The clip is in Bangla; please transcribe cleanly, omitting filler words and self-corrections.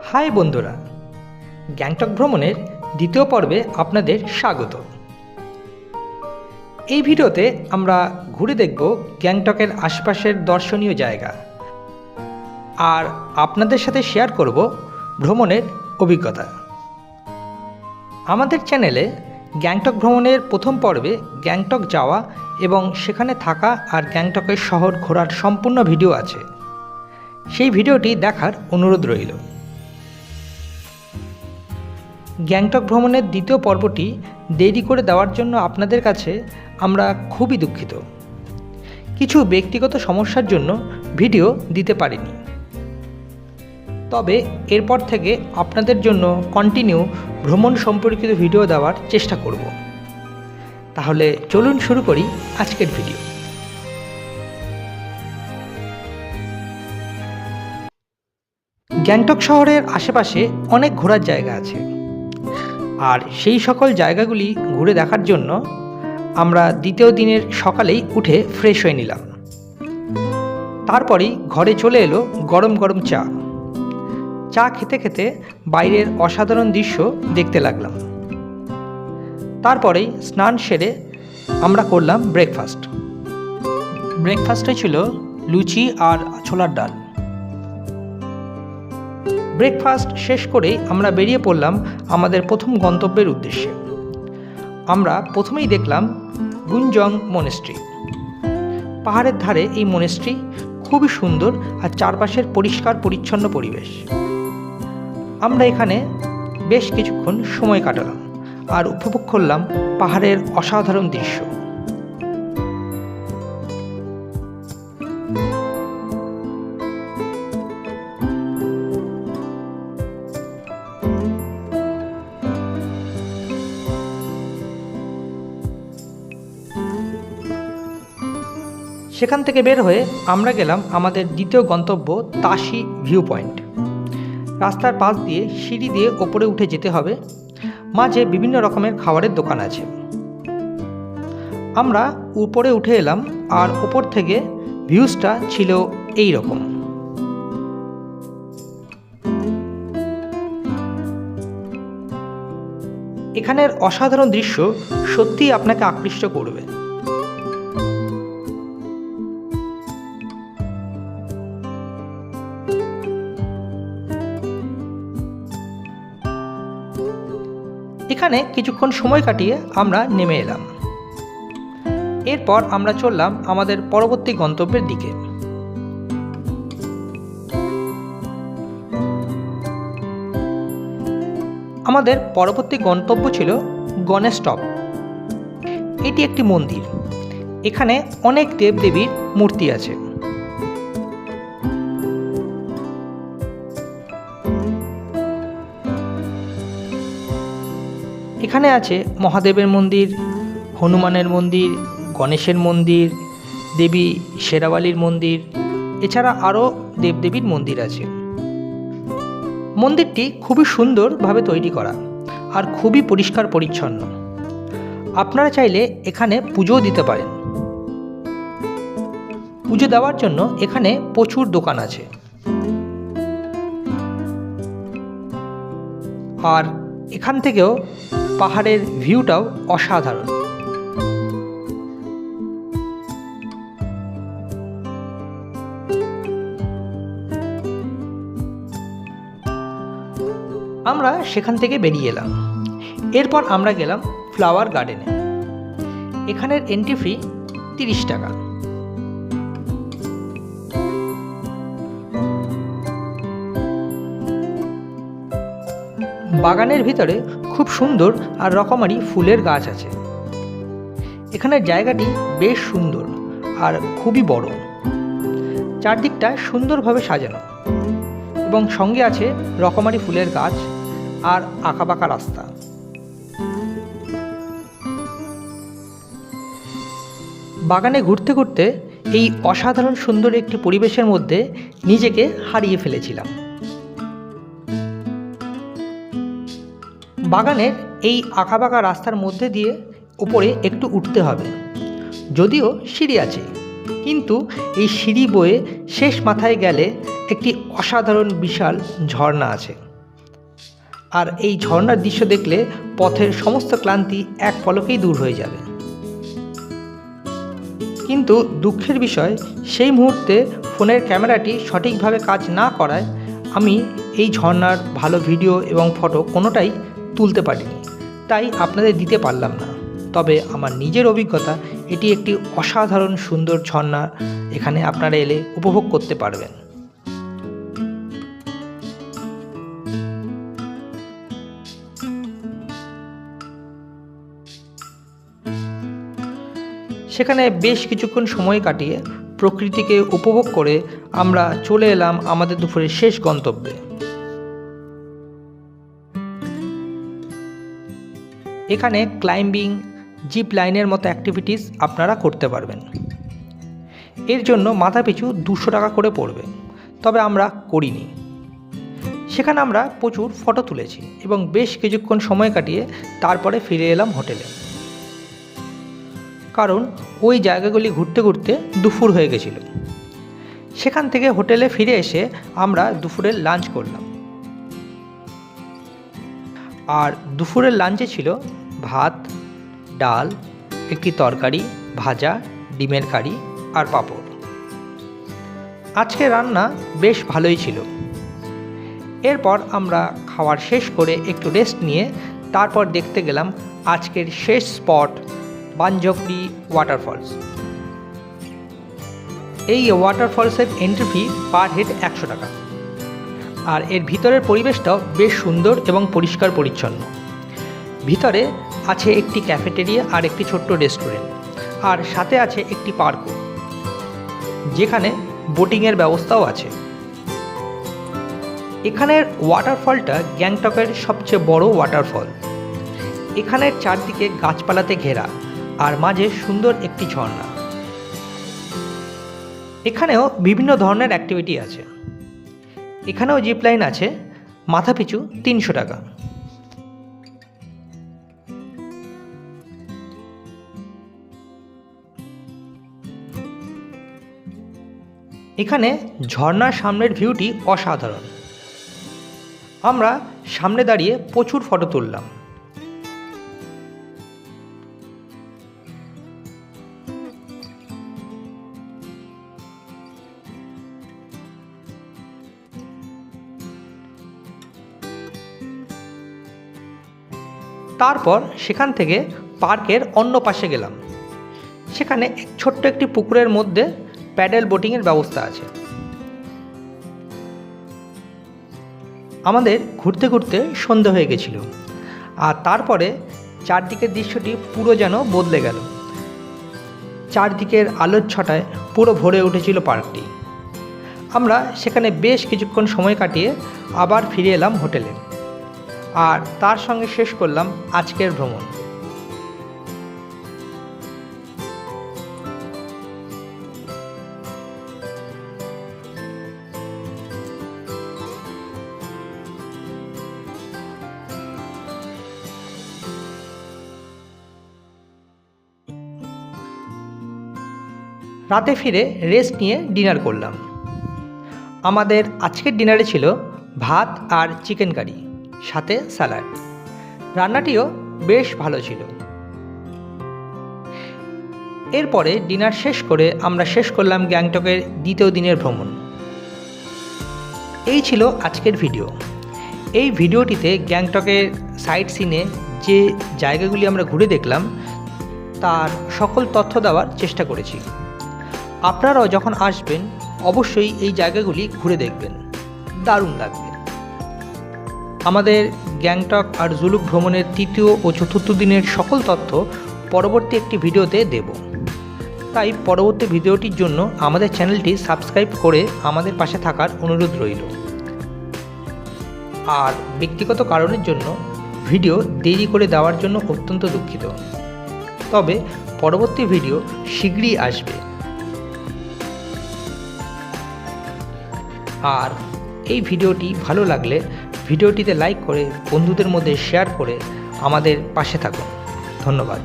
হাই বন্ধুরা, গ্যাংটক ভ্রমণের দ্বিতীয় পর্বে আপনাদের স্বাগত। এই ভিডিওতে আমরা ঘুরে দেখব গ্যাংটকের আশপাশের দর্শনীয় জায়গা আর আপনাদের সাথে শেয়ার করব ভ্রমণের অভিজ্ঞতা। আমাদের চ্যানেলে গ্যাংটক ভ্রমণের প্রথম পর্বে গ্যাংটক যাওয়া এবং সেখানে থাকা আর গ্যাংটকের শহর ঘোরার সম্পূর্ণ ভিডিও আছে, সেই ভিডিওটি দেখার অনুরোধ রইল। গ্যাংটক ভ্রমণের দ্বিতীয় পর্বটি দেরি করে দেওয়ার জন্য আপনাদের কাছে আমরা খুবই দুঃখিত। কিছু ব্যক্তিগত সমস্যার জন্য ভিডিও দিতে পারিনি, তবে এরপর থেকে আপনাদের জন্য কন্টিনিউ ভ্রমণ সম্পর্কিত ভিডিও দেওয়ার চেষ্টা করব। তাহলে চলুন শুরু করি আজকের ভিডিও। গ্যাংটক শহরের আশেপাশে অনেক ঘোরার জায়গা আছে, আর সেই সকল জায়গাগুলি ঘুরে দেখার জন্য আমরা দ্বিতীয় দিনের সকালেই উঠে ফ্রেশ হয়ে নিলাম। তারপরেই ঘরে চলে এলো গরম গরম চা খেতে খেতে বাইরের অসাধারণ দৃশ্য দেখতে লাগলাম। তারপরেই স্নান সেরে আমরা করলাম ব্রেকফাস্টে ছিল লুচি আর ছোলার ডাল। ব্রেকফাস্ট শেষ করেই আমরা বেরিয়ে পড়লাম আমাদের প্রথম গন্তব্যের উদ্দেশ্যে। আমরা প্রথমেই দেখলাম গুনজং মনেস্ট্রি। পাহাড়ের ধারে এই মনেস্ট্রি খুবই সুন্দর আর চারপাশের পরিষ্কার পরিচ্ছন্ন পরিবেশ। আমরা এখানে বেশ কিছুক্ষণ সময় কাটালাম আর উপভোগ করলাম পাহাড়ের অসাধারণ দৃশ্য। সেখান থেকে বের হয়ে আমরা গেলাম আমাদের দ্বিতীয় গন্তব্য তাশি ভিউ পয়েন্ট। রাস্তার পাশ দিয়ে সিঁড়ি দিয়ে ওপরে উঠে যেতে হবে, মাঝে বিভিন্ন রকমের খাবারের দোকান আছে। আমরা উপরে উঠে এলাম আর ওপর থেকে ভিউজটা ছিল এই রকম। এখানের অসাধারণ দৃশ্য সত্যিই আপনাকে আকৃষ্ট করবে। এখানে কিছুক্ষণ সময় কাটিয়ে আমরা নেমে এলাম। এরপর আমরা চললাম আমাদের পরবর্তী গন্তব্যের দিকে। আমাদের পরবর্তী গন্তব্য ছিল গণেশ টপ। এটি একটি মন্দির। এখানে অনেক দেবদেবীর মূর্তি আছে। এখানে আছে মহাদেবের মন্দির, হনুমানের মন্দির, গণেশের মন্দির, দেবী শেরাওয়ালির মন্দির, এছাড়া আরও দেবদেবীর মন্দির আছে। মন্দিরটি খুবই সুন্দরভাবে তৈরি করা আর খুবই পরিষ্কার পরিচ্ছন্ন। আপনারা চাইলে এখানে পুজোও দিতে পারেন। পুজো দেওয়ার জন্য এখানে প্রচুর দোকান আছে। আর এখান থেকেও পাহাড়ের ভিউটাও অসাধারণ। আমরা সেখান থেকে বেরিয়ে এলাম। এরপর আমরা গেলাম ফ্লাওয়ার গার্ডেনে। এখানের এন্ট্রি ফি 30 টাকা। বাগানের ভিতরে খুব সুন্দর আর রকমারি ফুলের গাছ আছে। এখানের জায়গাটি বেশ সুন্দর আর খুবই বড়। চারদিকটা সুন্দরভাবে সাজানো এবং সঙ্গে আছে রকমারি ফুলের গাছ আর আঁকাবাঁকা রাস্তা। বাগানে ঘুরতে ঘুরতে এই অসাধারণ সুন্দর একটি পরিবেশের মধ্যে নিজেকে হারিয়ে ফেলেছিলাম। বাগানের এই আঁকাবাঁকা রাস্তার মধ্যে দিয়ে উপরে একটু উঠতে হবে, যদিও সিঁড়ি আছে, কিন্তু এই সিঁড়ি বয়ে শেষ মাথায় গেলে একটি অসাধারণ বিশাল ঝর্ণা আছে। আর এই ঝর্ণার দৃশ্য দেখলে পথের সমস্ত ক্লান্তি এক পলকেই দূর হয়ে যাবে। কিন্তু দুঃখের বিষয়, সেই মুহূর্তে ফোনের ক্যামেরাটি সঠিকভাবে কাজ না করায় আমি এই ঝর্ণার ভালো ভিডিও এবং ফটো কোনোটাই তুলতে পারিনি, তাই আপনাদের দিতে পারলাম না। তবে আমার নিজের অভিজ্ঞতা, এটি একটি অসাধারণ সুন্দর ঝর্ণা, এখানে আপনারা এলে উপভোগ করতে পারবেন। সেখানে বেশ কিছুক্ষণ সময় কাটিয়ে প্রকৃতিকে উপভোগ করে আমরা চলে এলাম আমাদের দুপুরের শেষ গন্তব্যে। এখানে ক্লাইম্বিং, জিপ লাইনের মতো অ্যাক্টিভিটিস আপনারা করতে পারবেন। এর জন্য মাথাপিছু 200 টাকা করে পড়বে, তবে আমরা করিনি। সেখানে আমরা প্রচুর ফটো তুলেছি এবং বেশ কিছুক্ষণ সময় কাটিয়ে তারপরে ফিরে এলাম হোটেলে, কারণ ওই জায়গাগুলি ঘুরতে ঘুরতে দুপুর হয়ে গেছিল। সেখান থেকে হোটেলে ফিরে এসে আমরা দুপুরের লাঞ্চ করলাম। আর দুপুরের লাঞ্চে ছিল ভাত, ডাল, একটি তরকারি, ভাজা, ডিমের কারি আর পাঁপড়। আজকে রান্না বেশ ভালোই ছিল। এরপর আমরা খাওয়ার শেষ করে একটু রেস্ট নিয়ে তারপর দেখতে গেলাম আজকের শেষ স্পট, বানঝকড়ি ওয়াটারফলস। এই ওয়াটারফলসের এন্ট্রি ফি পার হেড 100 টাকা। আর এর ভিতরের পরিবেশটাও বেশ সুন্দর এবং পরিষ্কার পরিচ্ছন্ন। ভিতরে আছে একটি ক্যাফেটেরিয়া আর একটি ছোট্ট রেস্টুরেন্ট, আর সাথে আছে একটি পার্কও, যেখানে বোটিংয়ের ব্যবস্থাও আছে। এখানের ওয়াটারফলটা গ্যাংটকের সবচেয়ে বড় ওয়াটারফল। এখানের চারদিকে গাছপালাতে ঘেরা আর মাঝে সুন্দর একটি ঝর্ণা। এখানেও বিভিন্ন ধরনের অ্যাক্টিভিটি আছে। এখানেও জিপ লাইন আছে, মাথাপিছু 300 টাকা। এখানে ঝর্ণার সামনের ভিউটি অসাধারণ। আমরা সামনে দাঁড়িয়ে প্রচুর ফটো তুললাম। তারপর সেখান থেকে পার্কের অন্য পাশে গেলাম। সেখানে ছোট্ট একটি পুকুরের মধ্যে প্যাডেল বোটিংয়ের ব্যবস্থা আছে। আমাদের ঘুরতে ঘুরতে সন্ধে হয়ে গেছিল, আর তারপরে চারদিকের দৃশ্যটি পুরো যেন বদলে গেল। চারদিকের আলোর ছটায় পুরো ভরে উঠেছিল পার্কটি। আমরা সেখানে বেশ কিছুক্ষণ সময় কাটিয়ে আবার ফিরে এলাম হোটেলে, আর তার সঙ্গে শেষ করলাম আজকের ভ্রমণ। রাতে ফিরে রেস্ট নিয়ে ডিনার করলাম। আমাদের আজকের ডিনারে ছিল ভাত আর চিকেন কারি, সাথে স্যালাড। রান্নাটিও বেশ ভালো ছিল। এরপরে ডিনার শেষ করে আমরা শেষ করলাম গ্যাংটকের দ্বিতীয় দিনের ভ্রমণ। এই ছিল আজকের ভিডিও। এই ভিডিওটিতে গ্যাংটকের সাইট সিনে যে জায়গাগুলি আমরা ঘুরে দেখলাম তার সকল তথ্য দেওয়ার চেষ্টা করেছি। আপনারাও যখন আসবেন অবশ্যই এই জায়গাগুলি ঘুরে দেখবেন, দারুণ লাগবে। আমাদের গ্যাংটক আর জুলুক ভ্রমণের তৃতীয় ও চতুর্থ দিনের সকল তথ্য পরবর্তী একটি ভিডিওতে দেব। তাই পরবর্তী ভিডিওটির জন্য আমাদের চ্যানেলটি সাবস্ক্রাইব করে আমাদের পাশে থাকার অনুরোধ রইল। আর ব্যক্তিগত কারণের জন্য ভিডিও দেরি করে দেওয়ার জন্য অত্যন্ত দুঃখিত। তবে পরবর্তী ভিডিও শীঘ্রই আসবে। আর এই ভিডিওটি ভালো লাগলে ভিডিওটিতে লাইক করে বন্ধুদের মধ্যে শেয়ার করে আমাদের পাশে থাকুন। ধন্যবাদ।